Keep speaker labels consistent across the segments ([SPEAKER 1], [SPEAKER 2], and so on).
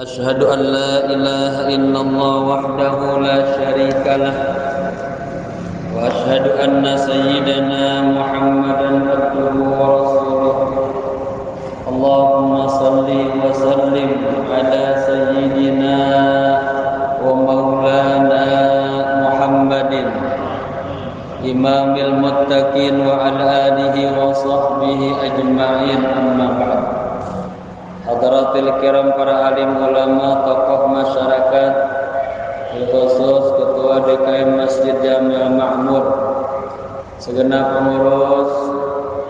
[SPEAKER 1] أشهد أن لا إله إلا الله وحده لا شريك له وأشهد أن سيدنا محمدا عبده ورسوله اللهم صل وسلم على سيدنا ومولانا محمد إمام المتقين وعلى آله وصحبه أجمعين أما بعد. Hadaratil kiram, para alim ulama, tokoh masyarakat, khusus Ketua DKM Masjid Jami'ah Ma'mur, segenap pengurus,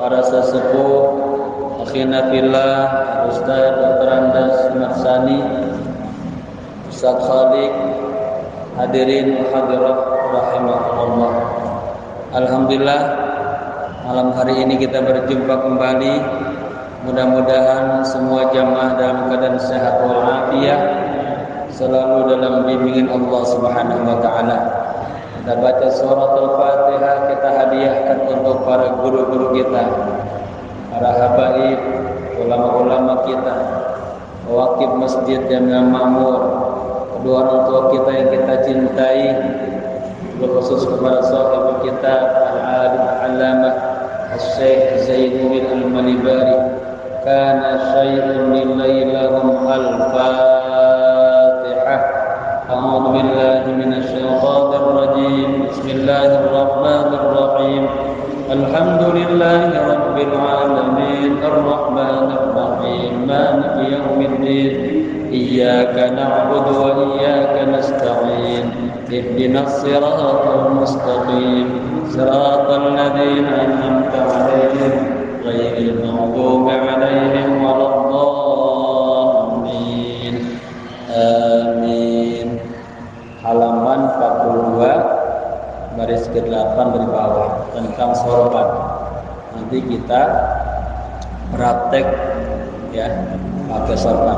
[SPEAKER 1] para sesepuh, akhina fillah, Ustaz Dr. Andas Marsani, Ustaz Khalik, hadirin hadirat rahimahullah. Alhamdulillah, malam hari ini kita berjumpa kembali. Mudah-mudahan semua jamaah dalam keadaan sehat walafiat, selalu dalam bimbingan Allah Subhanahu wa taala. Kita baca surat Al-Fatihah, kita hadiahkan untuk para guru-guru kita, para habaib, ulama-ulama kita, wakil Masjid Jami'ah Ma'mur, kedua orang tua kita yang kita cintai, khusus kepada sahabat kita Al-Alim Al-Allamah Al-Syekh Zainuddin Al-Malibari. Kana syai'un lillahi lahum al-Fatihah. A'udzu billahi minasy syaithanir rajim. Bismillahirrahmanirrahim. Alhamdulillahi rabbil alamin. Arrahmanir rahim. Maliki yaumiddin. Iyyaka na'budu wa iyyaka nasta'in. Ihdinas siratal mustaqim. Siratal ladzina an'amta 'alaihim ghairil maghdubi 'alaihim waladdallin. Amin. Halaman 42 baris ke-8 dari bawah tentang sorban. Nanti kita praktek ya pakai sorban.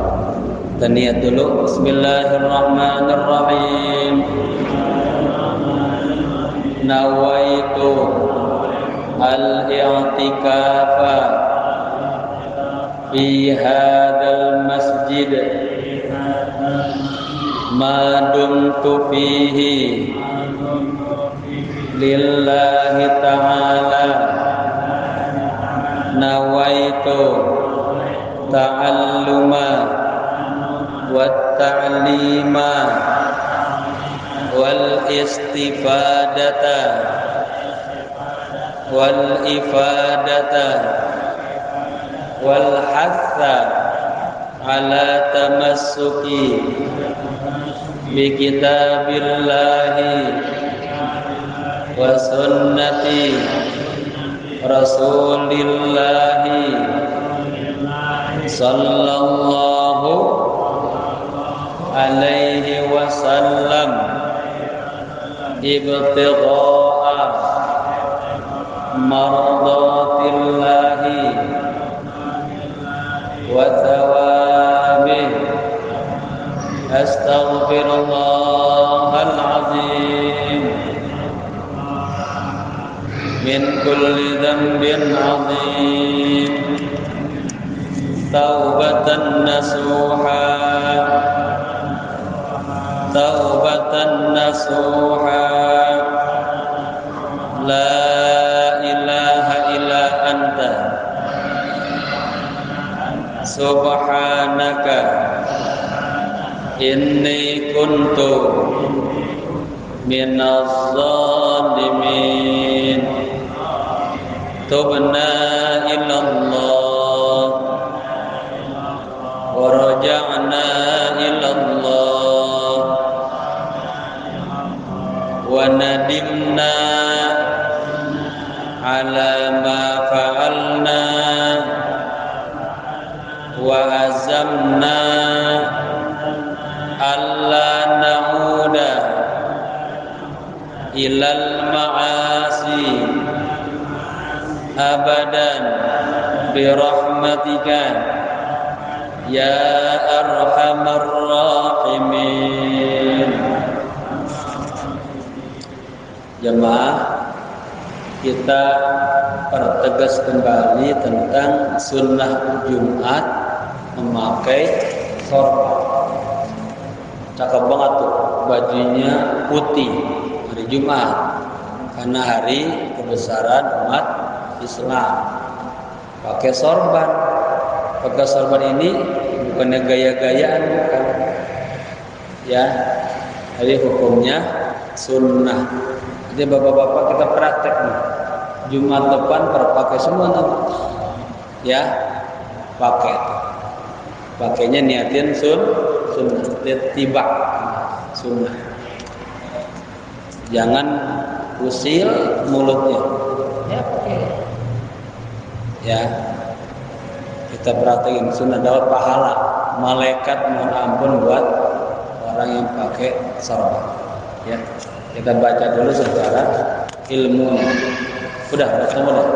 [SPEAKER 1] Kita niat dulu. Bismillahirrahmanirrahim. Nawaitu al-i'tikafa fi hadzal masjid ma dumtu fihi lillahi ta'ala. Nawaitu ta'alluma wa ta'lima wal istifadata wal ifadata wal hatha ala tamassuki bi kitabillahi wa sunnati rasulillahi sallallahu alaihi wasallam ibtigha'a mardatillahi wa thawabih. Astaghfirullahal azim min kulli dhanbin azim. Taubatan nasuha, taubatan nasuha. La ilaha illa anta subhanaka inni kuntu minaz zalimin. Tubna ilallah wa raja'na ilallah wa nadimna ala ma fa'alna wa azamna alla na'uda ilal ma'asi abadan birahmatika ya arhamar rahimin. Jemaah, kita pertegas kembali tentang sunnah Jumat memakai sorban.
[SPEAKER 2] cakep banget tuh, bajunya putih hari Jumat karena hari kebesaran umat Islam. Pakai sorban ini bukannya gaya-gayaan, bukan. Ya, jadi hukumnya sunnah. Jadi bapak-bapak kita praktek nih, Jumat depan pakai semua nih. Ya, pakai. Pakainya niatin sunnah, tiba sunnah. Jangan usil mulutnya. Ya, pakai. Ya, kita praktekin sunnah, dapat pahala. Malaikat mohon ampun buat orang yang pakai sorban. Ya, kita baca dulu secara ilmunya. Udah semua dah.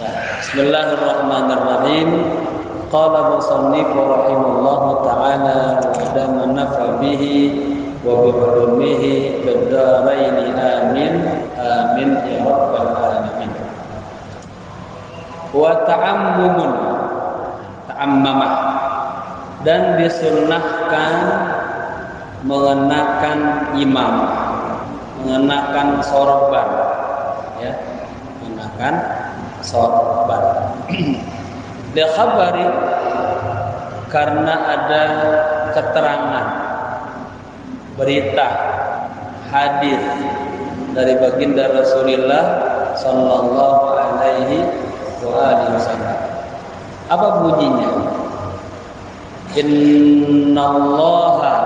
[SPEAKER 2] Nah, Bismillahirrahmanirrahim. Qala musannif rahimahullahu ta'ala wa adama nafa bihi wa bi hurumihi bid-darain amin amin ya rabbal alamin. Wa ta'ammamah, dan disunnahkan mengenakan imamah, mengenakan sorban, ya, mengenakan sorban. Dia khabari, karena ada keterangan berita hadis dari baginda Rasulullah sallallahu alaihi wasallam. Apa bunyinya? Innallaha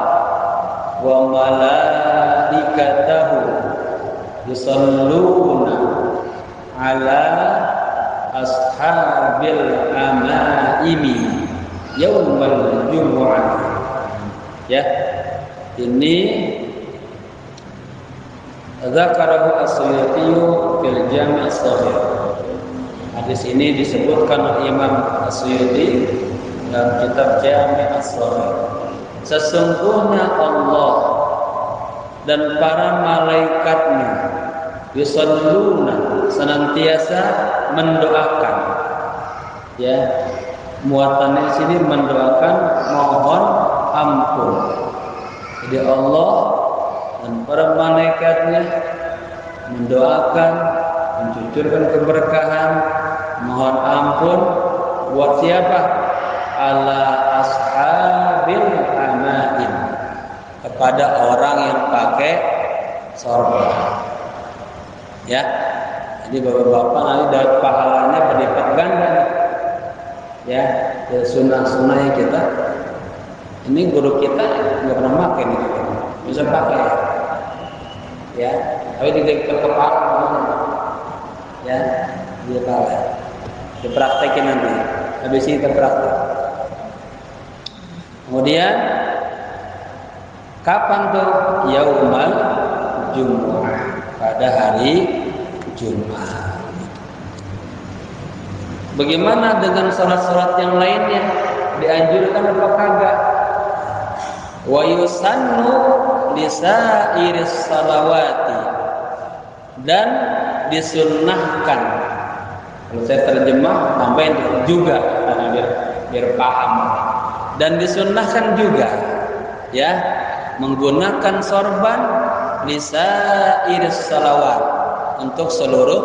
[SPEAKER 2] wa malaikatahu yusalluna ala ashabil amaimi yaumal jumu'ah. Ya, ini dzakarahu as-Suyuti fil Jami' as-Shaghir. Hadis ini disebutkan oleh Imam As-Suyuti dalam kitab Jami' as-Shaghir. Sesungguhnya Allah dan para malaikatnya yusalluna, senantiasa mendoakan. Ya, muatannya di sini mendoakan, mohon ampun. Jadi Allah dan para malaikatnya mendoakan, mencucurkan keberkahan, mohon ampun buat siapa? Ala ashabil amain, kepada orang yang pakai sorban. Ya, jadi bapak-bapak nanti dapat pahalanya berlipat ganda. Ya, sunnah-sunnah yang kita, ini guru kita nggak pernah pakai nih, bisa pakai. Ya, tapi di kepala, ya, di kepala, dipraktekin nanti. Habis ini kita praktek. Kemudian kapan tuh? Yaumal Jumu'ah, pada hari Jumat. Bagaimana dengan salat-salat yang lainnya? Dianjurkan apa kagak? Wa yusannu lisairis salawati, dan disunnahkan. Kalau saya terjemah tambahin juga karena biar paham. Dan disunnahkan juga, ya, menggunakan sorban lisairis salawat, untuk seluruh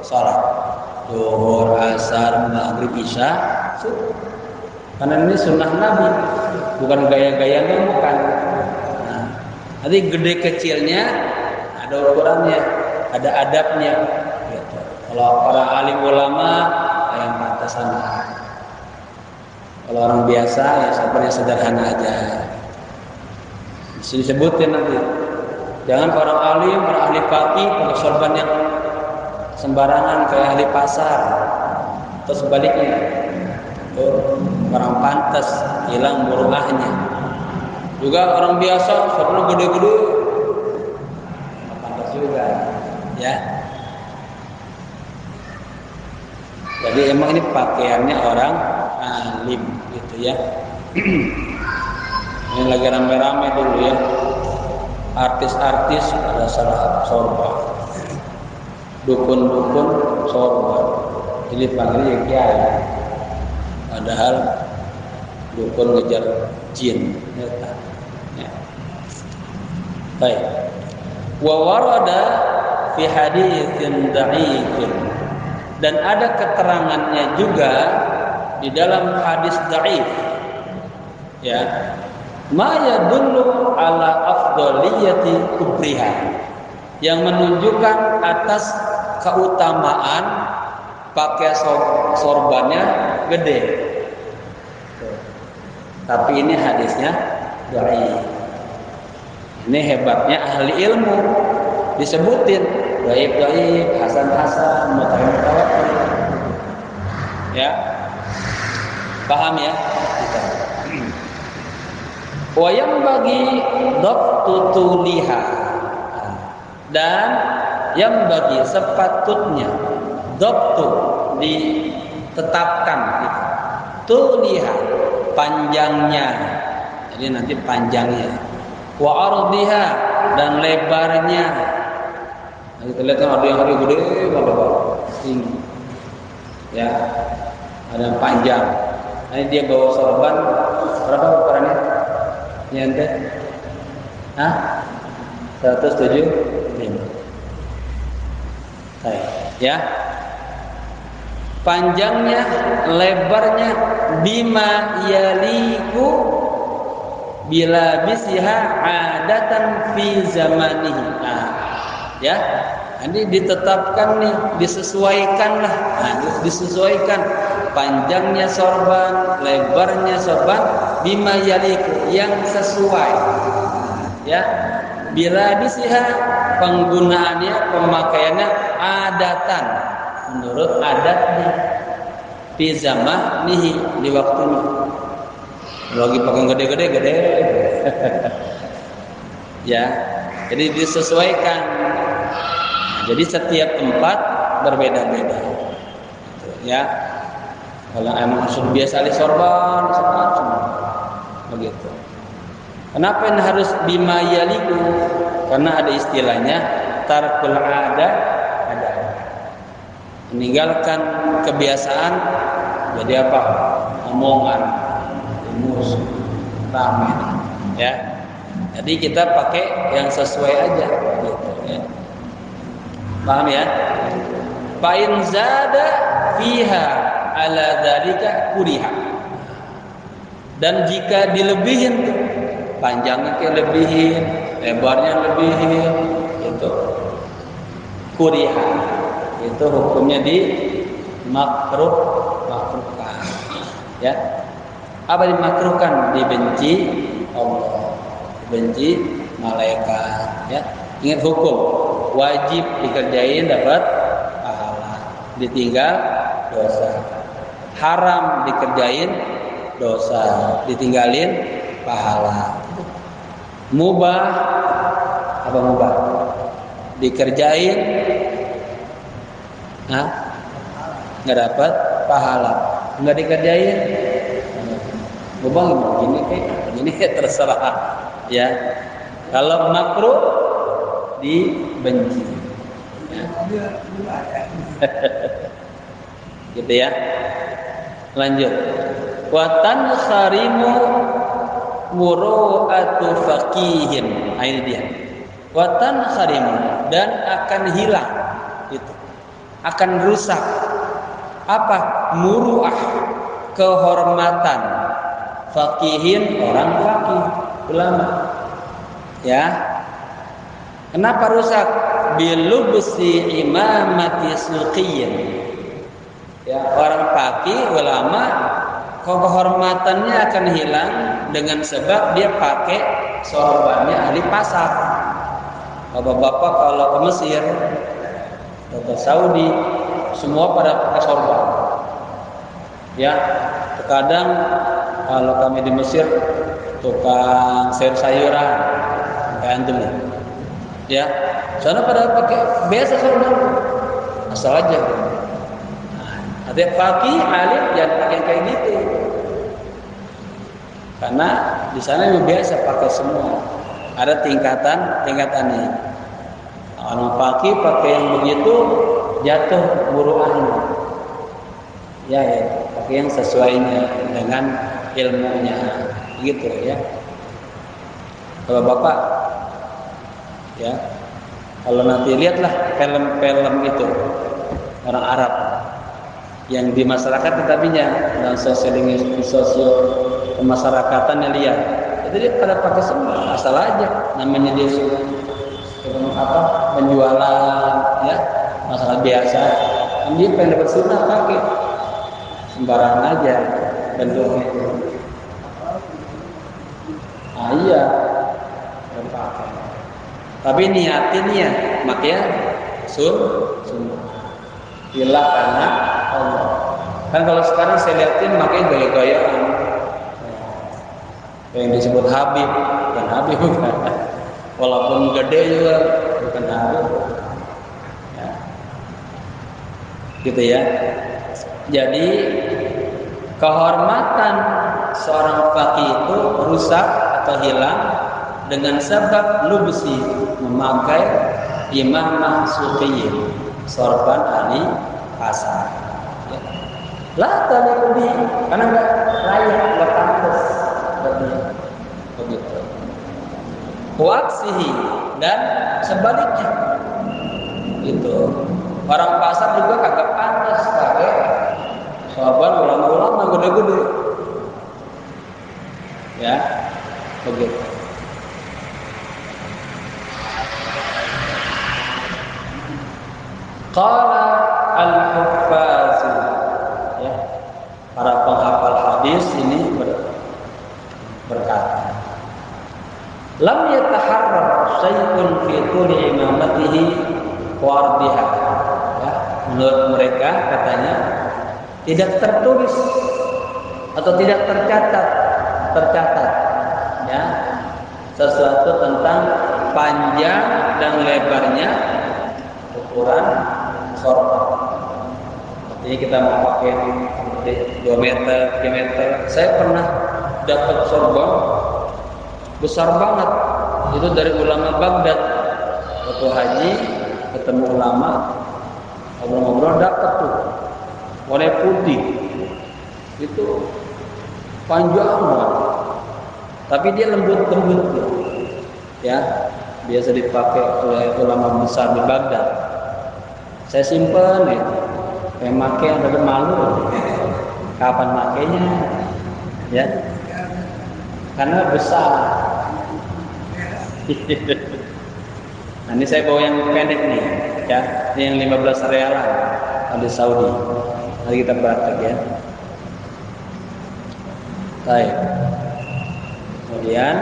[SPEAKER 2] salat, zuhur, asar, maghrib, isya, karena ini sunnah Nabi, bukan gaya-gayanya, bukan. Nah, nanti gede kecilnya ada ukurannya, ada adabnya. Gitu. Kalau para alim ulama yang batasan, kalau orang biasa ya sabarnya sederhana aja. Disini sebutin nanti. Jangan orang alim, orang ahli fakih pakai sorban yang sembarangan kayak ahli pasar. Terus sebaliknya, orang pantas hilang muruahnya. Juga orang biasa sorban gede-gede, pantas juga, ya. Jadi emang ini pakaiannya orang alim, gitu ya. Ini lagi rame-rame dulu ya. Artis-artis pada salah sorban, dukun-dukun sorban, jadi panggilnya kiai. Padahal dukun ngejar jin, Ya. Baik. Wa warada fi haditsin dha'ifin, dan ada keterangannya juga di dalam hadis dhaif, ya, ma yadullu ala afdaliyati kubriha, yang menunjukkan atas keutamaan pakai sorbannya gede. Tapi ini hadisnya dhaif. Ini hebatnya ahli ilmu, disebutin dhaif, hasan, mutawatir. Ya. Paham ya? Kita. Wa yang bagi dhabtu tuliha, dan yang bagi sepatutnya dhabtu ditetapkan gitu. Tuliha panjangnya. Jadi nanti panjangnya. Wa ardiha dan lebarnya. Nah, kita lihat kan ada yang gede banget, tinggi. Ya. Ada yang panjang. Nah, ini dia bawa sorban berapa ukurannya? Ini ente? Hah? 175. Baik, ya. Panjangnya, lebarnya bima yaliku bila bisiha adatan fi zamanihi. Nah, ya. Ini ditetapkan nih, disesuaikan lah. Nah, disesuaikan panjangnya sorban, lebarnya sorban bima yaliku, yang sesuai. Ya. Bila bisiha penggunaannya, pemakaiannya adatan, menurut adatnya, fi zamanihi, di waktunya. Lagi pakai gede. Ya, jadi disesuaikan. Nah, jadi setiap tempat berbeda-beda. Gitu, ya. Kalau emang sudah biasa di sorban, semua begitu. Kenapa ini harus bima yaliku? Karena ada istilahnya tarkul ada. Meninggalkan kebiasaan jadi apa? Omongan, rumus, ramai, ya. Jadi kita pakai yang sesuai aja, gitu, ya. Paham ya? Fa in zada fiha ala dzalika kuriha. Dan jika dilebihin tuh, panjangnya lebihin, lebarnya lebihin, itu kuriha. Itu hukumnya di makruhkan, ya. Apa dimakruhkan? Dibenci Allah, dibenci malaikat, ya. Ingat hukum, wajib dikerjain dapat pahala, ditinggal dosa. Haram dikerjain dosa, ditinggalin pahala. Mubah, apa mubah? Dikerjain, nggak dapat pahala. Nggak dikerjain, mubah gini terserah, ya. Kalau makruh dibenci, ya. Gitu ya. Lanjut. Watan kharimu muru'atu faqihin. Ini dia. Watan kharimu, dan akan hilang itu. Akan rusak apa? Muru'ah, kehormatan faqihin, orang faqih, ulama. Ya. Kenapa rusak? Bilubsi imamati sulqiyyin. Ya, orang faqih, ulama, kehormatannya akan hilang dengan sebab dia pakai sorbannya ahli pasar. Bapak-bapak kalau ke Mesir atau ke Saudi, semua pada pakai sorban. Ya, terkadang kalau kami di Mesir tukang sayur-sayuran, kayak antum ya, sana pada pakai biasa sorban, asal aja. Ada faqih, alim, jangan pakai kayak gitu. Karena di sana yang biasa pakai semua. Ada tingkatannya. Orang faqih pakai yang begitu jatuh buruannya. Ya, pakai yang sesuainya dengan ilmunya, gitu ya. Kalau Bapak ya, kalau nanti lihatlah film-film itu orang Arab yang di masyarakat tetapinya dalam sosio kemasyarakatan lihat itu dia pada pakai semua asal aja, namanya dia suruh penjualan ya masalah biasa, dia pengen dapat sunnah pakai sembarangan aja bentuknya. Iya pakai, tapi niatinnya makanya sunnah ilah karena Allah. Kan kalau sekarang saya lihatin makanya gaya-gayaan yang disebut Habib, bukan Habib bukan. Walaupun gede juga bukan Habib ya. Gitu ya. Jadi kehormatan seorang faqih itu rusak atau hilang dengan sebab lubsi memakai imamah sufiyyin, sorban ahli pasar ya. Lah tadi lebih karena enggak layak, enggak pantas begitu. Waksihi dan sebaliknya itu orang pasar juga kagak pantas pakai sorban ulama-ulama gede-gede ya begitu. Qala al-huffaz ya, para penghafal hadis ini berkata, lam yataharrar syai'un fi tuli imamatihi wa ardiha ya, menurut mereka katanya tidak tertulis atau tidak tercatat ya sesuatu tentang panjang dan lebarnya ukuran sorban. Artinya kita mau pakai 2 meter, 3 meter. Saya pernah dapat sorban besar banget. Itu dari ulama Baghdad. Waktu haji ketemu ulama, ngobrol-ngobrol dapat tuh. Warna putih. Itu panjang banget. Tapi dia lembut-lembut tuh. Ya, biasa dipakai oleh ulama besar di Baghdad. Saya simpen itu. Kayak pakai yang ada malu. Kapan makainya? Ya. Karena besar. Nah, ini saya bawa yang pendek nih, ya. Ini yang 15 rialan di Saudi. Mari kita praktek ya. Baik. Kemudian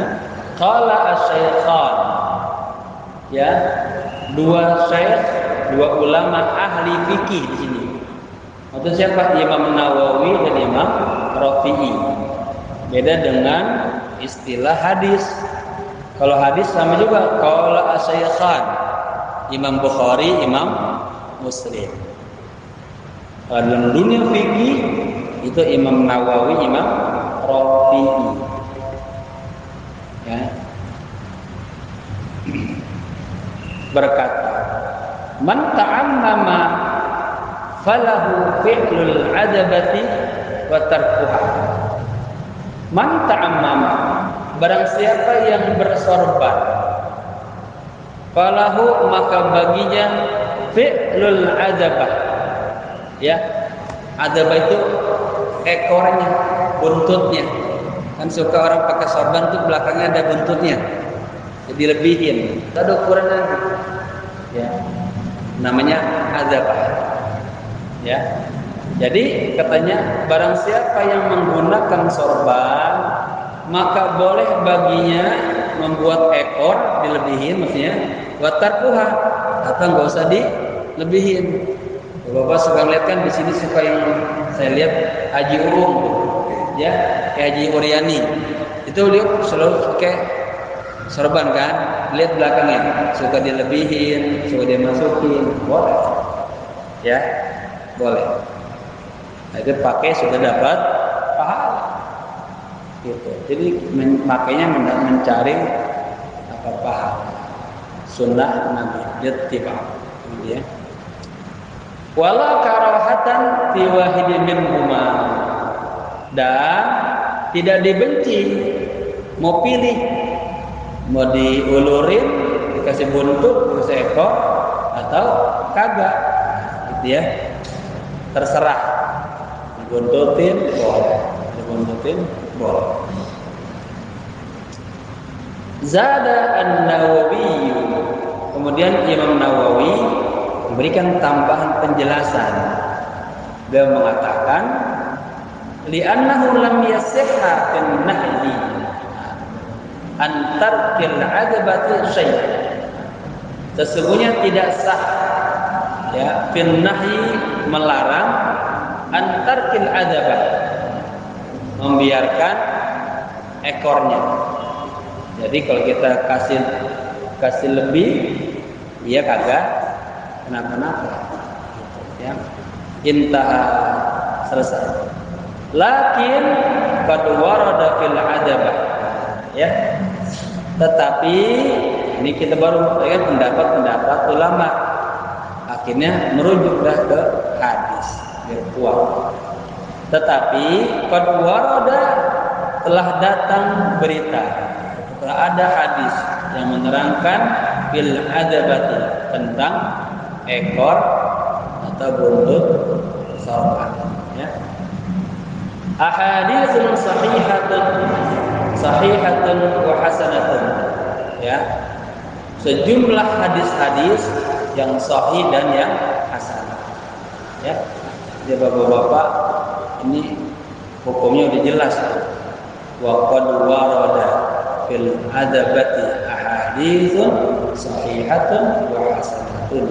[SPEAKER 2] qala asy-syaikhan. Ya, 2 syekh, 2 ulama ahli fikih di sini. Maksud siapa? Imam Nawawi dan Imam Rafi'i. Beda dengan istilah hadis. Kalau hadis sama juga. Qala asy-syaikhan. Imam Bukhari, Imam Muslim. Kalau dalam dunia fikih itu Imam Nawawi, Imam Rafi'i. Ya. Berkata, man ta'ammama falahu fi'lul adabati wa tarkuha. Man ta'ammama, barang siapa yang bersorban, falahu maka baginya fi'lul adabah. Ya, adabah itu ekornya, buntutnya. Kan suka orang pakai sorban tuh belakangnya ada buntutnya. Jadi lebihin. Ada ukuran lagi. Ya. Namanya adabah. Ya. Jadi katanya barang siapa yang menggunakan sorban maka boleh baginya membuat ekor dilebihin, maksudnya watarkuha atau enggak usah dilebihin. Bapak suka lihat kan di sini suka yang saya lihat Haji Uung, ya, Haji Uryani. Itu dia selalu pakai sorban kan, lihat belakangnya suka dilebihin, suka dia masukin, boleh. Ya, boleh. Nah, itu pakai sudah dapat pahala. Gitu. Jadi makanya mencari apa pahala. Sunnah Nabi dittiba. Ya. Wala karahatan fi wahidin minhuma, dan tidak dibenci mau pilih mau diulurin, dikasih buntut, dikasih ekor, atau kagak, gitu ya. Terserah. Dibuntutin boleh, dibuntutin boleh. Zada An-Nawawi, kemudian Imam Nawawi memberikan tambahan penjelasan. Dia mengatakan, li'annahu lam yasihha fin nahyi an tarkil adabati syai'. Sesungguhnya tidak sah ya fin nahyi melarang an tarkil adabat, membiarkan ekornya. Jadi kalau kita kasih lebih, dia kagak kenapa-napa. Ya. Intaha, selesai. Lakin qad warada fil adabah. Ya. Tetapi ini kita baru lihat pendapat ulama. Akhirnya merujuklah ke hadis yang kuat. Tetapi qad warada, telah datang berita, telah ada hadis yang menerangkan fil adabati, tentang ekor atau buntut sorban, ya. Ahaditsun sahihatun wa hasanatun, ya. Sejumlah hadis-hadis yang sahih dan yang hasan, ya. Jadi bapak-bapak, ini hukumnya udah jelas. Wa qad warada fil adabati ahaditsun sahihatun wa hasanatun.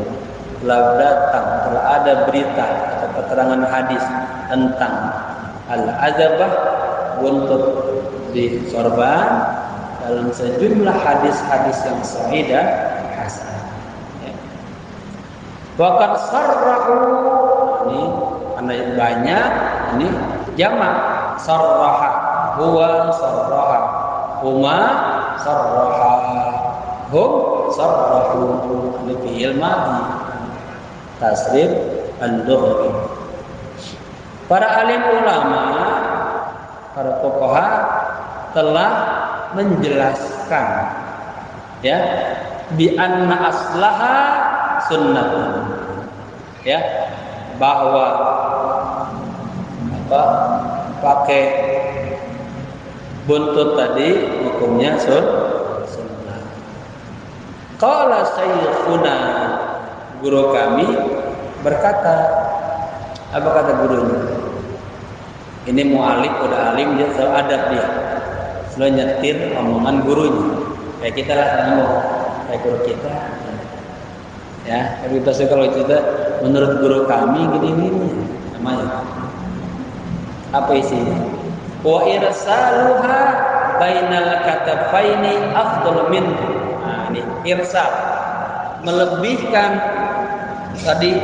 [SPEAKER 2] Telah datang, telah ada berita atau keterangan hadis tentang al-adabah, buntut di sorban, dalam sejumlah hadis-hadis yang sahih dan hasan. Waqad sarrahu, ini karena banyak, ini jamak sarraha, huwa sarraha, huma sarraha, hum sarrahu, ini fi'il madhi tasrif an-duhri. Para alim ulama, para fuqaha telah menjelaskan, ya, bi anna aslaha sunnatun, ya, bahwa pakai buntut tadi hukumnya sunnah. Qala sayyikhuna, guru kami berkata, apa kata gurunya? Ini mu'alif, udah alim, dia selalu adab, dia selalu nyetir omongan gurunya. Kayak kita lah ngomong, kayak guru kita, ya. Kita suka kalau kita menurut guru kami gini namanya. Apa isinya? Wa irsaluha bainal katafaini afdal minhu. Nah, ini irsal, melebihkan tadi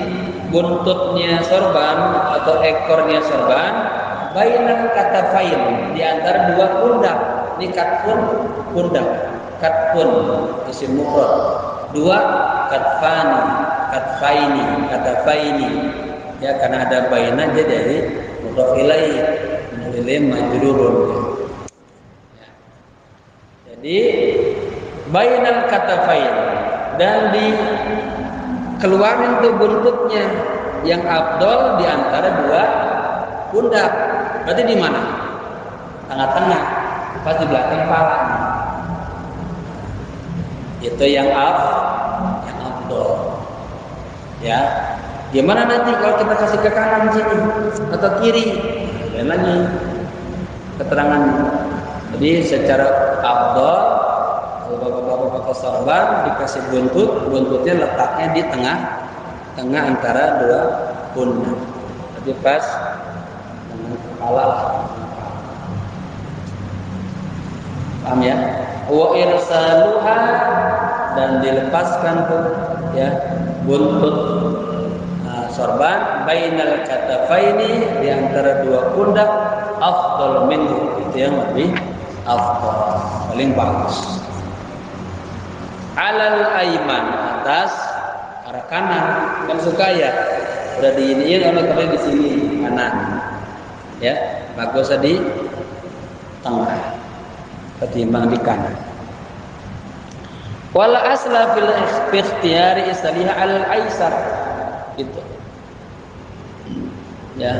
[SPEAKER 2] buntutnya sorban atau ekornya sorban, bainal katafain, di antara dua pundak. Ini katfun, pundak, katfun isim mufrad. Dua katfani, katfaini, katafaini, ya, karena ada baina aja dari mudhaf ilaih, ilai majrurun, ya. Jadi bainal katafain, dan di keluarin tuh buntutnya, yang afdol di antara dua pundak. Berarti di mana? Tengah-tengah, pas di belakang palanya. Itu yang afdol. Ya. Gimana nanti kalau kita kasih ke kanan sini atau kiri? Dan lagi keterangan. Jadi secara afdol, kalau bapak-bapak pakai sorban dikasih buntutnya letaknya di tengah antara dua pundak. Jadi pas dengan kepala lah. Paham ya? Wa irsaluha, dan dilepaskan tuh, ya, buntut sorban bainal katafaini, di antara dua pundak, afdal minhu, itu yang lebih afdal, paling bagus. Alal aiman, atas arah kanan, kan suka ya, udah diiniin oleh kalian di sini kanan, ya, bagusnya di tengah ketimbang di kanan. Wala asla fil ikhtiyari istaliha al-aisar. Gitu. Ya.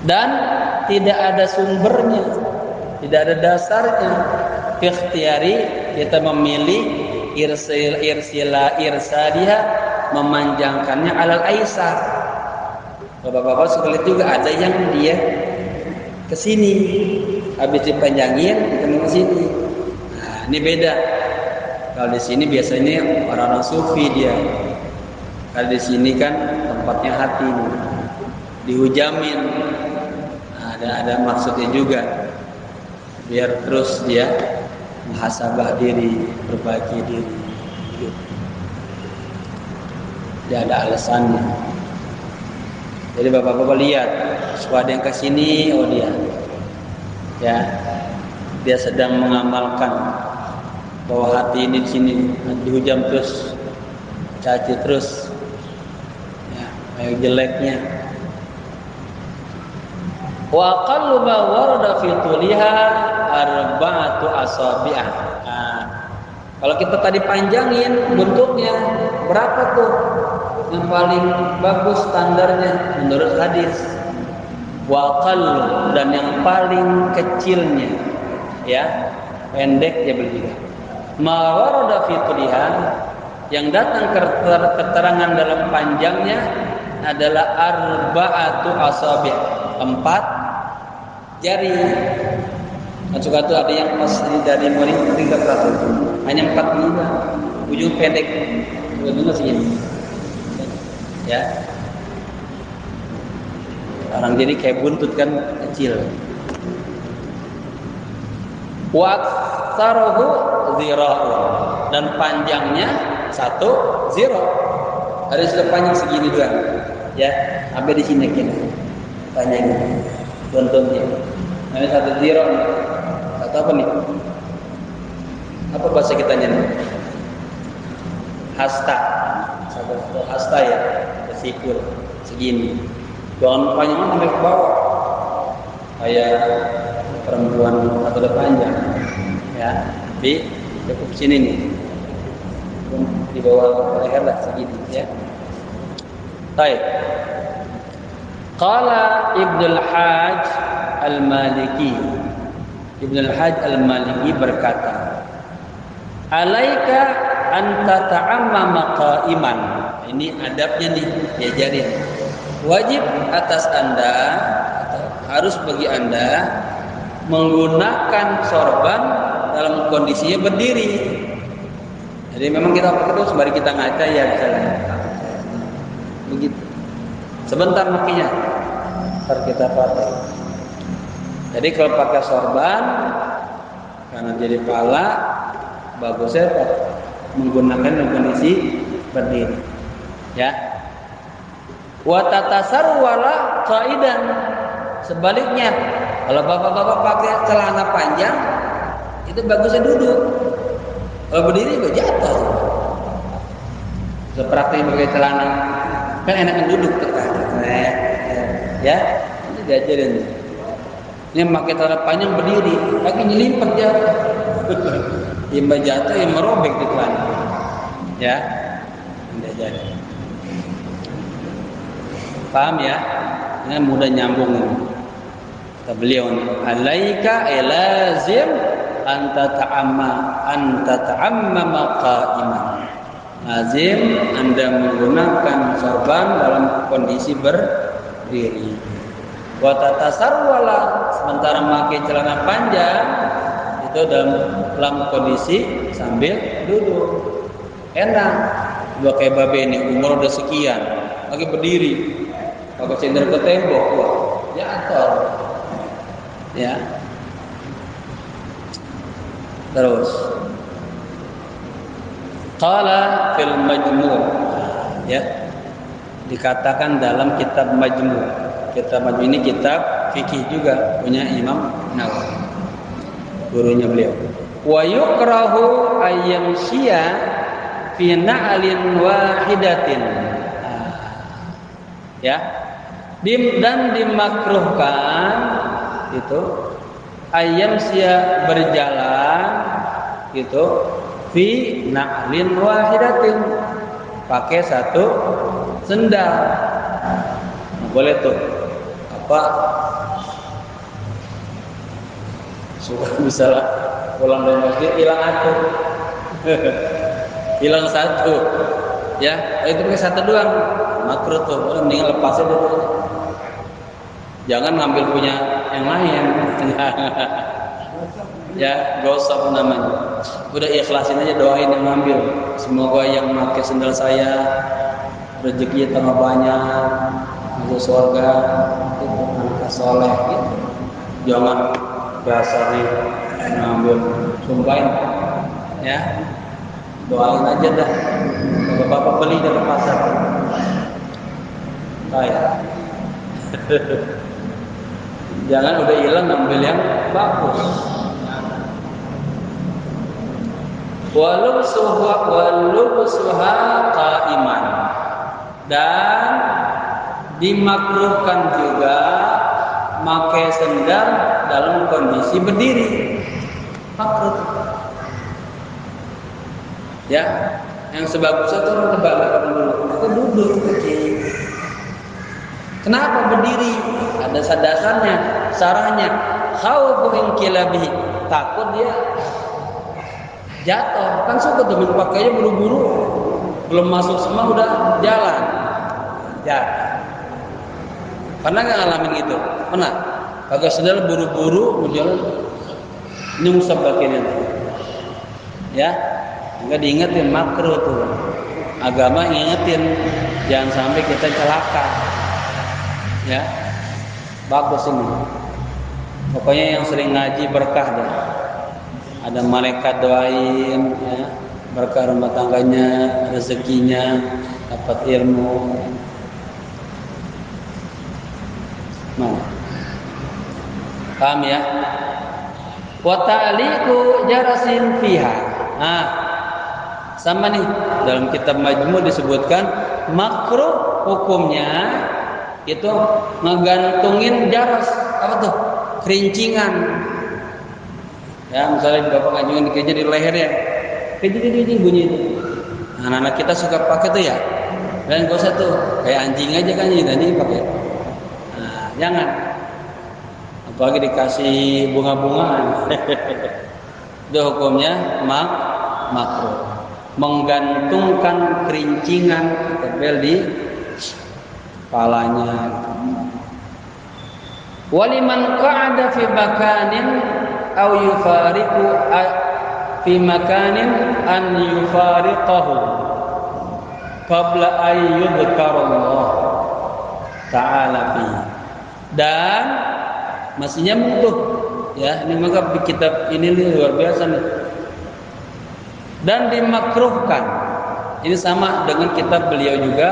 [SPEAKER 2] Dan tidak ada sumbernya, tidak ada dasarnya. Ikhtiyari kita memilih irsaliha memanjangkannya alal aisar. Bapak-bapak sekalian juga ada yang dia ke sini habis dipanjangin kita mau ke sini. Nah, ini beda. Kalau di sini biasanya orang-orang sufi dia. Kalau di sini kan tempatnya hati nih. Dihujamin. Nah, ada maksudnya juga. Biar terus dia muhasabah diri, perbaiki diri. Gitu. Tidak ada alasannya. Jadi bapak-bapak lihat, ada yang kesini, oh dia, ya, dia sedang mengamalkan bahwa hati ini di sini dihujam terus, caci terus, ya, kayak jeleknya. Wa aqallu ma warada fi tuliha arba'atu asabi'ah. Nah, kalau kita tadi panjangin bentuknya berapa tuh? Yang paling bagus standarnya menurut hadis. Wa aqallu, dan yang paling kecilnya, ya, pendek ya bertiga. Ma warada fi tuliha, yang datang keterangan dalam panjangnya adalah arba'atu asabi', 4 jari. Suka tuh ada yang pas dari murid 300, hanya 4 juga, ujung pendek, ujungnya segini. Ya, orang jadi kayak buntut kan kecil. Wa aktsaruhu zira'un, dan panjangnya 1 zira. Harus panjang segini juga. Ya, sampai di sini kini. Panjangnya, buntutnya. Ini 1 zira. Atau apa nih? Apa bahasa kitanya nih? Hasta. Satu hasta ya, sikul segini. Jangan panjang sampai ke bawah. Kayak perempuan atau udah panjang. Ya, di cukup sini nih. Di bawah leher lah segini ya. Baik. Qala Ibnul Hajj Al-Maliki. Ibnul Hajj Al-Maliki berkata, "Alaika anta ta'ammama qa'iman." Ini adabnya nih, diajarin. Wajib atas Anda, atau harus bagi Anda menggunakan sorban dalam kondisinya berdiri. Jadi memang kita pakai terus, mari kita ngaca ya misalnya. Begitu. Sebentar makanya, ntar kita pakai. Jadi kalau pakai sorban, karena jadi pala, bagusnya menggunakan kondisi berdiri. Ya. Wa tatasarwala qaidan. Sebaliknya, kalau bapak-bapak pakai celana panjang, itu bagusnya duduk. Kalau berdiri juga jatuh. Seperti pakai celana, kan enaknya duduk ya, ini diajarin. Ini pakai celana panjang berdiri, kaki nyelimpet jatuh. Imba jatuh, yang merobek di celana. Ya, diajarin. Paham ya? Ini mudah nyambung. Kata beliau, alaika lazim anta ta'ammama qa'iman. Lazim Anda menggunakan sorban dalam kondisi berdiri. Wa tatasarwala, sementara memakai celana panjang itu dalam kondisi sambil duduk. Enak. Dua kayak babe ini umur udah sekian, lagi berdiri, pakai sender ke tembok, wah, jatuh. Ya. Terus qala fil majmu', ya, dikatakan dalam kitab Majmu'. Kitab Majmu' ini kitab fikih juga, punya Imam Nawawi, gurunya beliau. Wa yukrahu ayyamshiya fi na'lin wahidatin. Ya, dan dimakruhkan itu ayam sia berjalan gitu fi na'lin wahidatin, pakai satu sendal. Nah, boleh tuh apa suka misalnya pulang dari masjid hilang satu hilang satu ya, itu pakai satu doang makruh tuh, mendingan lepas aja dulu, jangan ngambil punya yang lain. Ya gosok namanya, udah ikhlasin aja, doain yang ngambil, semoga yang pakai sendal saya rezekinya tambah banyak, masuk surga, itu anak soleh gitu. Jangan biasa nih ngambil, sumpahin ya, doain aja dah. Kalau bapak beli dari pasar kayak jangan udah hilang ngambil yang bagus. Walubsuha qaiman, dan dimakruhkan juga pakai sendal dalam kondisi berdiri, makruh. Ya, yang sebagusnya itu orang terbalik dulu, itu duduk kecil. Kenapa berdiri? Ada dasarnya, sarahnya. Khaufu inqilabihi, takut dia jatuh. Kan suka tuh pakainya buru-buru, belum masuk semua udah jalan. Jatuh. Pernah nggak ngalamin itu? Pernah? Pakai sendal buru-buru mau jalan, nyungsep kakinya. Ya, nggak diingetin, makruh tuh. Agama ngingetin, jangan sampai kita celaka. Ya, bagus ini. Pokoknya yang sering ngaji berkah deh. Ada malaikat doain, ya, berkah rumah tangganya, rezekinya, dapat ilmu. Nah, paham ya? Wa ta'liqu jarasin fiha. Nah, sama nih dalam kitab Majmu' disebutkan makruh hukumnya itu ngegantungin jaras, apa tuh? Kerincingan. Ya, misalnya bapak ngajungin kerja di lehernya, kerja bunyi itu. Nah, anak-anak kita suka pakai tuh ya. Dan gak usah tuh, kayak anjing aja kan, anjing pakai. Nah, jangan. Apalagi dikasih bunga-bungaan. Itu hukumnya makruh. Menggantungkan kerincingan tempel di kepalanya. Waliman qa'ada fi makanin aw yufariqu fi makanin an yufariqahu qabla ay yudhkarallah ta'ala fi. Dan masih nyambung tuh ya, ini maka kitab ini luar biasa nih. Dan dimakruhkan, ini sama dengan kitab beliau juga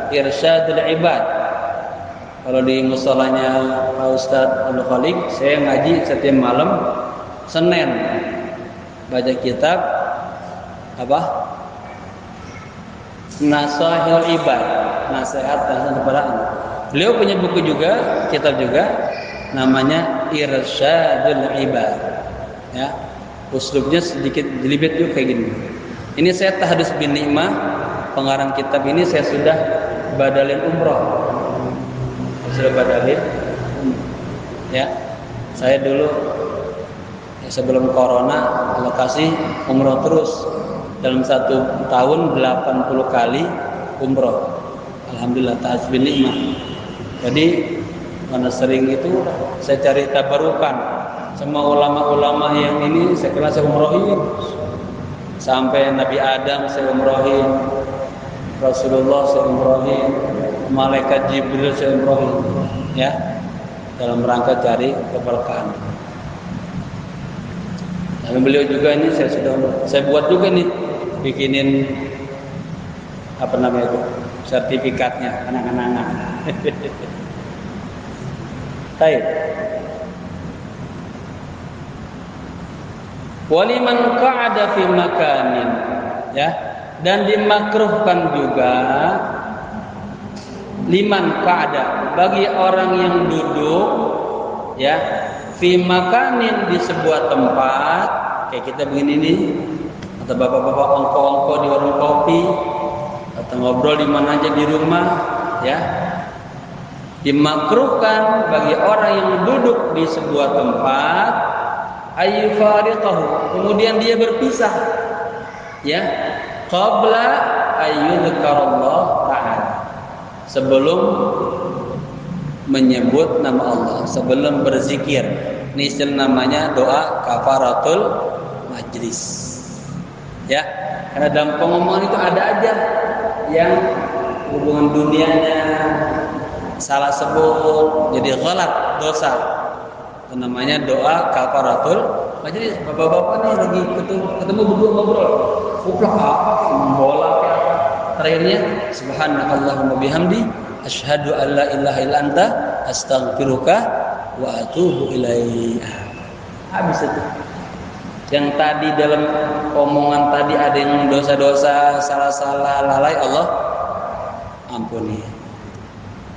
[SPEAKER 2] Irsyadul Ibad. Kalau di musholanya Pak Ustadz Abdul Khalik, saya ngaji setiap malam Senin, baca kitab apa? Nasahil Ibad, nasihat dan kepadaan. Beliau punya buku juga, kitab juga, namanya Irsyadul Ibad. Ya, uslubnya sedikit jelibet juga kayak gini. Ini saya Tahdus bin Ni'mah, pengarang kitab ini saya sudah badalin umroh. Sudah badalin. Ya, saya dulu ya, sebelum corona alokasi umroh terus. Dalam 1 tahun 80 kali umroh. Alhamdulillah, Tahdus bin Ni'mah. Jadi mana sering itu saya cari tabarukan. Semua ulama-ulama yang ini saya kenal, saya umrohin. Sampai Nabi Adam saya umrohin, Rasulullah saya umrohin, Malaikat Jibril saya umrohin, ya, dalam rangka cari keberkahan. Dan beliau juga ini saya buat juga nih, bikinin apa namanya itu, sertifikatnya anak-anak. Baik. Waliman qa'ada fi makanin, ya, dan dimakruhkan juga liman qa'ada, bagi orang yang duduk ya fi makanin di sebuah tempat kayak kita begini nih, atau bapak-bapak ongko-ongko di warung kopi, atau ngobrol di mana aja di rumah, ya. Dimakruhkan bagi orang yang duduk di sebuah tempat ayyufariqahu, kemudian dia berpisah, ya, qabla ayyudhkarallah ta'ala, sebelum menyebut nama Allah, sebelum berzikir. Ini istilah namanya doa kafaratul majlis, ya. Karena dalam pengomongan itu ada aja yang hubungan dunianya salah sebut, jadi ghalat, dosa. Itu namanya doa kafaratul majlis. Bapak-bapak nih lagi ketemu berdua ngobrol, kuplak apa, bola kayak apa. Terakhirnya subhanakallahumma bihamdi asyhadu an la ilaha illa anta astaghfiruka wa atubu ilaik. Habis itu. Yang tadi dalam omongan tadi ada yang dosa-dosa, salah-salah, lalai, Allah ampuni.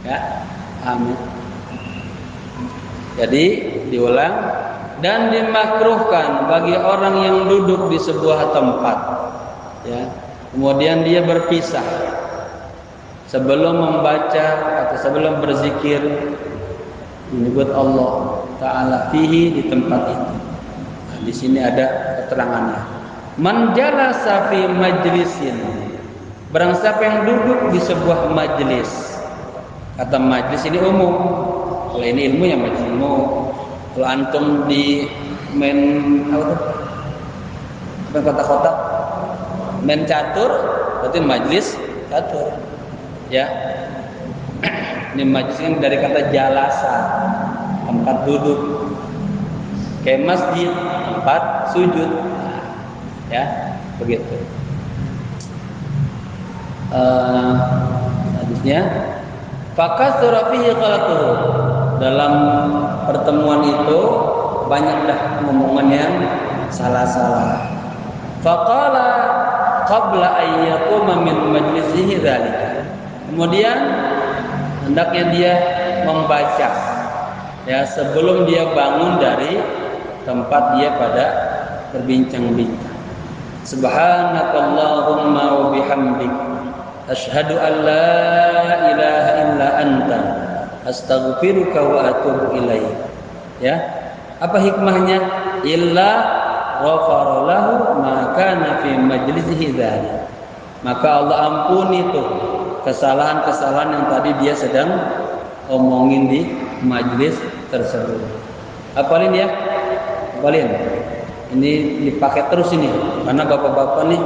[SPEAKER 2] Ya, amin. Jadi diulang, dan dimakruhkan bagi orang yang duduk di sebuah tempat, ya, kemudian dia berpisah sebelum membaca atau sebelum berzikir menyebut Allah Ta'ala fihi, di tempat itu. Nah, di sini ada keterangannya. Man jalasa fi majlisin, barang siapa yang duduk di sebuah majlis. Kata majlis ini umum. Kalau ini ilmu ya majlis ilmu. Kalau antum di main kotak-kotak, main catur, berarti majlis catur. Ya. Ini majlis yang dari kata jalasa, tempat duduk. Kayak masjid, tempat sujud. Nah, ya, begitu. Hadisnya fakasura fihi qalatuhu, dalam pertemuan itu banyaklah omongan yang salah-salah. Faqala qabla an yaquma min majlisihi dzalika, kemudian hendaknya dia membaca, ya, sebelum dia bangun dari tempat dia pada berbincang-bincang. Subhanakallahumma wa bihamdik asyhadu an la ilaha illa anta astaghfiruka wa atubu ilaik. Ya, apa hikmahnya? Illa ghafara lahu ma kana fi majlisihi dzalik, maka Allah ampuni tuh kesalahan-kesalahan yang tadi dia sedang omongin di majlis tersebut. Apalin ya, apalin. Ini dipakai terus ini, karena bapak-bapak nih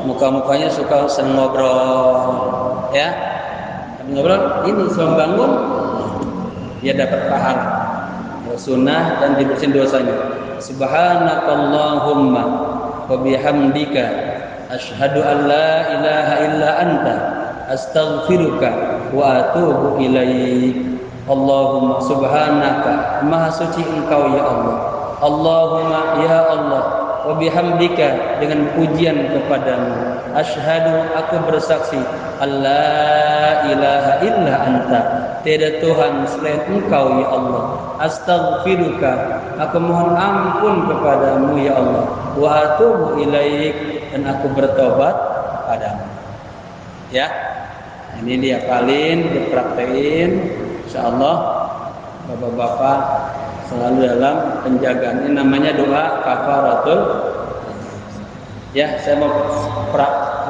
[SPEAKER 2] muka-mukanya suka senang ngobrol, ya. Ngobrol ini sebelum bangun dia dapat pahala, sunnah, dan dibersihin dosanya. Subhanakallahumma wa bihamdika asyhadu an la ilaha illa anta astaghfiruka wa atubu ilaik. Allahumma subhanaka, maha suci engkau ya Allah. Allahumma ya Allah, wa bihamdika, dengan pujian kepadamu, asyhadu, aku bersaksi, alla ilaha illa anta, tiada Tuhan selain engkau ya Allah. Astaghfiruka, aku mohon ampun kepadamu ya Allah. Wa atubu ilaik, dan aku bertobat padamu. Ya, ini dia paling dipraktekin, insyaallah bapak-bapak selalu dalam penjagaan. Ini namanya doa kafaratul. Ya, saya mau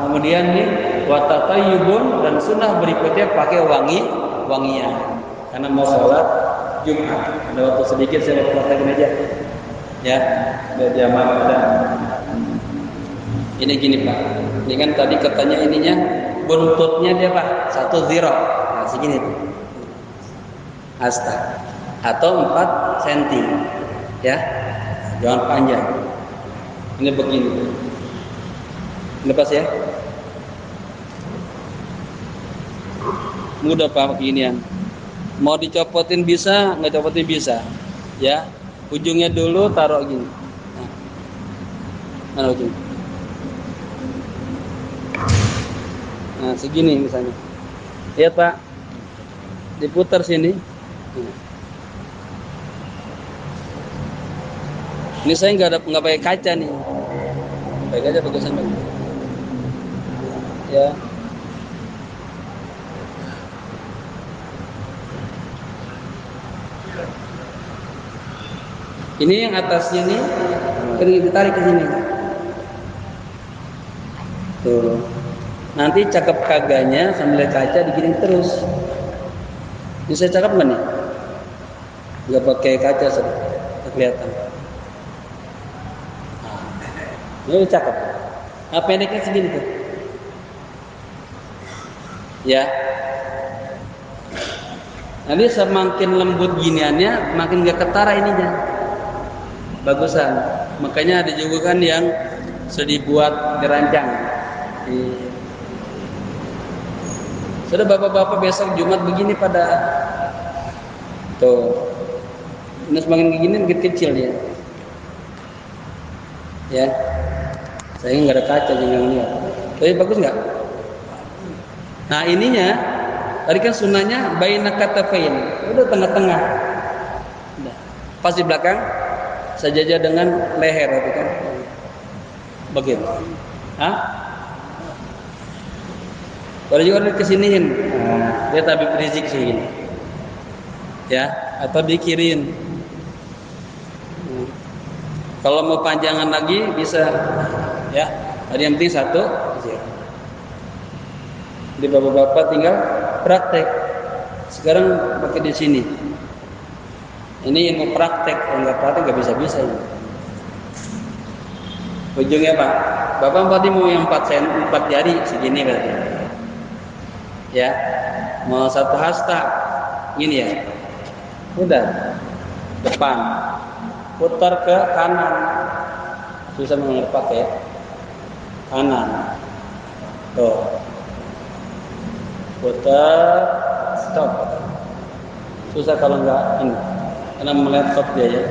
[SPEAKER 2] kemudian nih watatayyubun, dan sunnah berikutnya pakai wangian, karena mau sholat Jumat. Ada waktu sedikit saya mau praktekin aja. Ya, biar jamaah pada. Ini gini Pak. Ini kan tadi katanya ininya buntutnya dia Pak 1 0. Nah, segini tuh. Asta. Atau 4 cm, ya, jangan panjang. Ini begini, lepas ya, mudah Pak beginian. Mau dicopotin bisa, nggak copotin bisa, ya. Ujungnya dulu taruh gini, nah ujung, nah segini misalnya, lihat Pak, diputar sini. Ini saya nggak pakai kaca nih. Pakai kaca bagusan banget. Ya. Ini yang atasnya nih, kan ditarik ke sini. Tuh. Nanti cakep kagaknya sambil kaca digiring terus. Ini saya cakep nggak nih? Nggak pakai kaca sudah kelihatan. Nah, ini cakep. Nah, pendeknya segini tuh. Ya. Nanti semakin lembut giniannya, makin gak ketara ininya. Bagusan. Makanya ada juga kan yang sudah dibuat dirancang. Sudah bapak-bapak besok Jumat begini pada tuh. Ini semakin begini makin kecil dia. Ya. Saya nggak ada kaca jangan lihat. Tapi bagus nggak? Nah ininya tadi kan sunnahnya baina katafain. Udah tengah-tengah. Udah. Pas di belakang sejajar dengan leher itu kan. Begitu. Hah? Kalau juga kesiniin, dia Habib Rizik sih gini, ya, atau dikirin. Kalau mau panjangan lagi bisa, ya. Tadi yang penting satu, di bapak-bapak tinggal praktek. Sekarang pakai di sini. Ini yang mau praktek, kalau nggak praktek nggak bisa-bisa. Ujungnya Pak, bapak tadi mau yang 4 jari segini berarti. Ya, mau 1 hasta gini ya, udah depan putar ke kanan, susah mengerpak ya, kanan tuh putar stop, susah kalau enggak ini karena melaptop dia ya.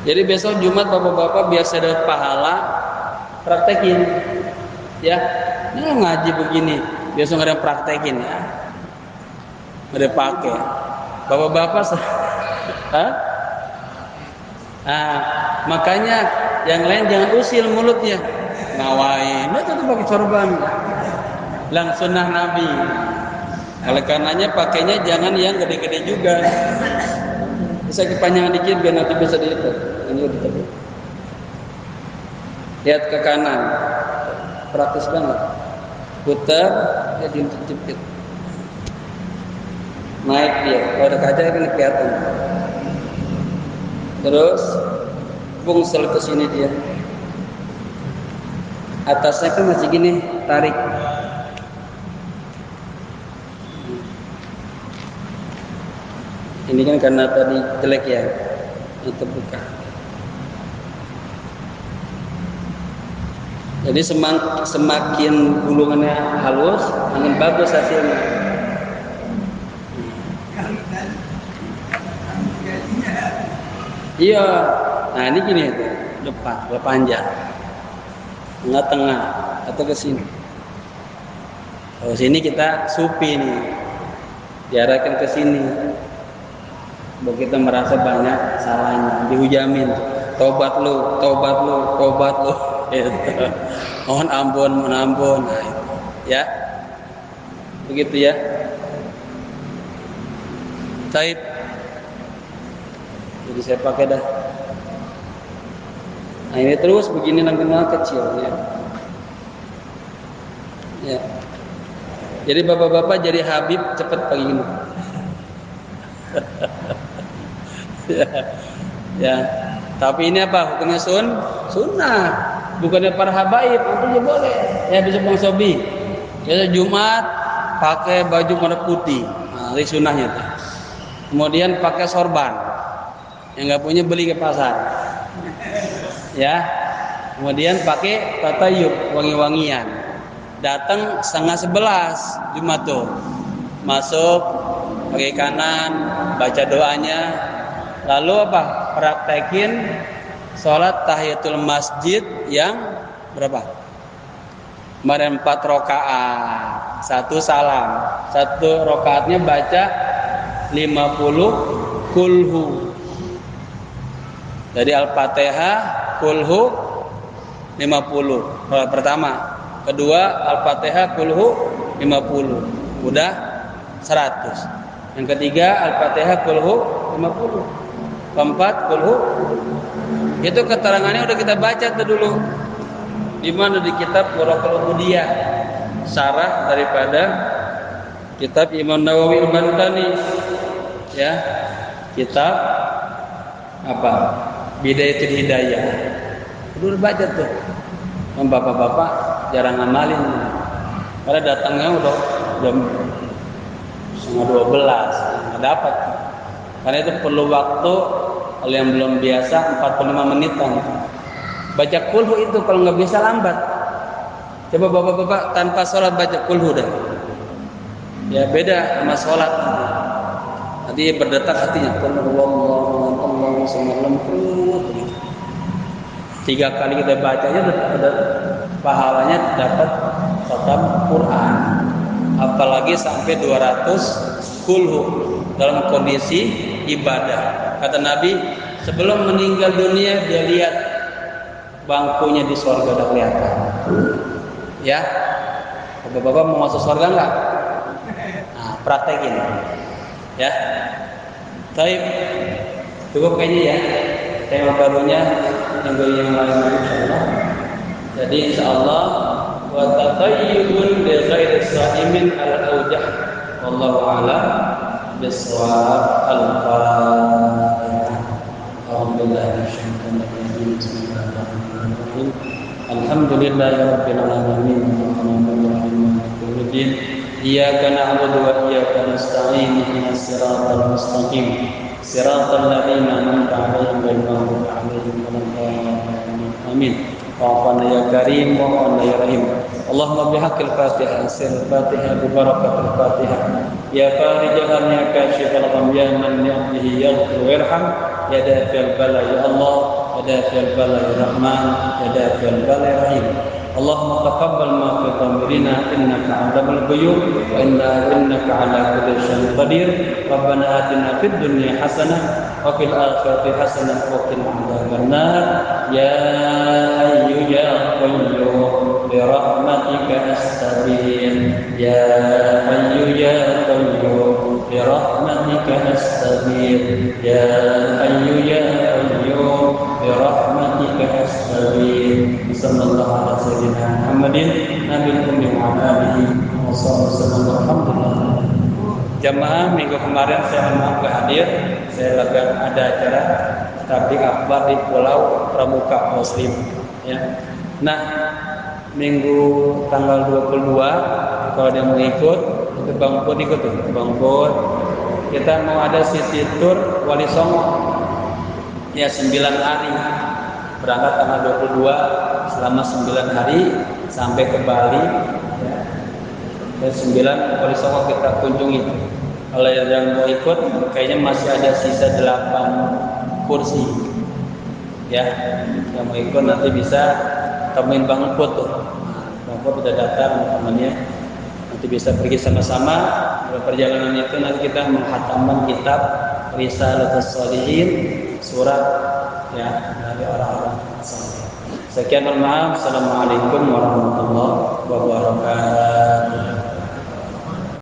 [SPEAKER 2] Jadi besok Jumat bapak-bapak biar saya dapat pahala praktekin. Ya, ini ngaji begini, biasa nggak ada praktekin ya, nggak ada pakai. Bapak-bapak, makanya yang lain jangan usil mulutnya, ngawain, dia tetap pakai sorban, lang sunnah Nabi. Oleh karenanya pakainya jangan yang gede-gede juga, bisa kepanjangan dikit biar nanti bisa dilihat. Ini udah terbit. Lihat ke kanan. Praktis banget. Putar, dia jepit. Naik dia. Kalau ada kaca kan kelihatan. Terus bungsel ke sini dia. Atasnya kan masih gini, tarik. Ini kan karena tadi jelek ya, itu buka. Jadi semakin gulungannya halus, makin bagus hasilnya. Iya, nah ini gini itu, depan, panjang, tengah-tengah atau ke sini. Kalau sini kita supi nih, diarahkan ke sini. Begitu merasa banyak salahnya, dihujamin, tobat lu. Gitu. Mohon ampun. Nah, itu. Ya, begitu ya. Taib. Jadi saya pakai dah. Nah ini terus begini nang kecil ya. Ya. Jadi bapak-bapak jadi Habib cepat pagi ini. Ya. Tapi ini apa hukumnya sunnah. Bukannya para habaib, itu boleh. Ya bisa Bang Sobi. Ya Jumat pakai baju warna putih. Nah, itu sunnahnya tuh. Kemudian pakai sorban. Yang nggak punya beli ke pasar. Ya. Kemudian pakai tatayub wangi-wangian. Datang 10:30 Jumat tuh. Masuk pakai kanan, baca doanya. Lalu apa? Praktekin sholat tahiyatul masjid yang berapa? Kemarin 4 rakaat, 1 salam, 1 rakaatnya baca 50 kulhu. Jadi Al-Fatihah, Kulhu 50 pertama. Kedua Al-Fatihah, Kulhu 50. Udah 100. Yang ketiga Al-Fatihah, Kulhu 50. Keempat Kulhu. Itu keterangannya udah kita baca tuh dulu. Di mana di kitab Waraqul Ubudiyah, syarah daripada kitab Imam Nawawi Al-Bantani, ya, kitab apa? Bidayatul Hidayah. Udah baca tuh. Bapak-bapak jarang ngamalin. Karena datangnya udah jam 11:30, nggak dapat. Karena itu perlu waktu. Kalau yang belum biasa 45 menitan. Baca kulhu itu kalau nggak bisa lambat. Coba bapak-bapak tanpa sholat baca kulhu dah. Ya beda sama sholat. Nanti berdetak hatinya. Allah semalam. 3 kali kita bacanya ada pahalanya dapat khatam Quran. Apalagi sampai 200 kulhu dalam kondisi ibadah. Kata Nabi, sebelum meninggal dunia dia lihat bangkunya di surga udah kelihatan. Ya, bapak-bapak mau masuk surga enggak? Nah, praktekin. Ya, baik. Cukup kayaknya ya. Tema barunya minggu yang lain insyaallah. Jadi insyaallah wa tatayyubun bi ghairi sa'imin al-aujah. Wallahu a'lam bis-shawab. Al-Fatihah. Alhamdulillah bismillahirrahmanirrahim. Alhamdulillahirabbil alamin. Arrahmanirrahim. Maliki iyyaka na'budu wa iyyaka nasta'in. Ihdinas siratal mustaqim. Siratal ladzina an'amta 'alaihim ghairil maghdubi 'alaihim waladdallin. Amin. Wa'afana ya karim wa'afana ya rahim. Allahumma bihaqqil Fatihah sirril Fatihah bi barakatil Fatihah. Ya farijahan ya kashifal gham ya man yahdihi yaghfir warham ya dafil bala ya Allah ya dafil bala ya Rahman ya dafil bala ya Rahim. Allahumma taqabbal ma fi dhamirina innaka 'alamul ghuyub wa innaka 'ala kulli syai'in qadir. Rabbana atina fid dunya hasanah wa fil akhirati hasanah wa qina adzabannar. Ya hayyu ya qayyum bi rahmatika astaghfir. Ya hayyu ya qayyum bi rahmatika astaghfir. Ya hayyu ya qayyum bi rahmatika astaghfir. Sallallahu alaihi wasallam Muhammadin Nabil Ummi wa alihi wasallam. Alhamdulillah. Jamaah minggu kemarin saya maaf gak hadir. Saya lagi ada acara tabligh akbar di Pulau Pramuka Muslim. Ya. Nah, minggu tanggal 22 kalau dia mau ikut, itu Bang Pur ikut tuh. Bang Pur, kita mau ada city tour Wali Songo. Ya 9 hari. Berangkat tanggal 22 selama 9 hari sampai ke Bali. Ya. Dan 9 Wali Songo kita kunjungi. Kalau yang mau ikut, kayaknya masih ada sisa 8 kursi. Ya, yang mau ikut nanti bisa temuin Bang Put tuh. Bang Put udah datang temannya. Nanti bisa pergi sama-sama. Dalam perjalanan itu nanti kita menghatamkan kitab Risalatus Shalihin, surat ya dari orang-orang saleh. Sekian, mohon maaf. Assalamualaikum warahmatullahi wabarakatuh.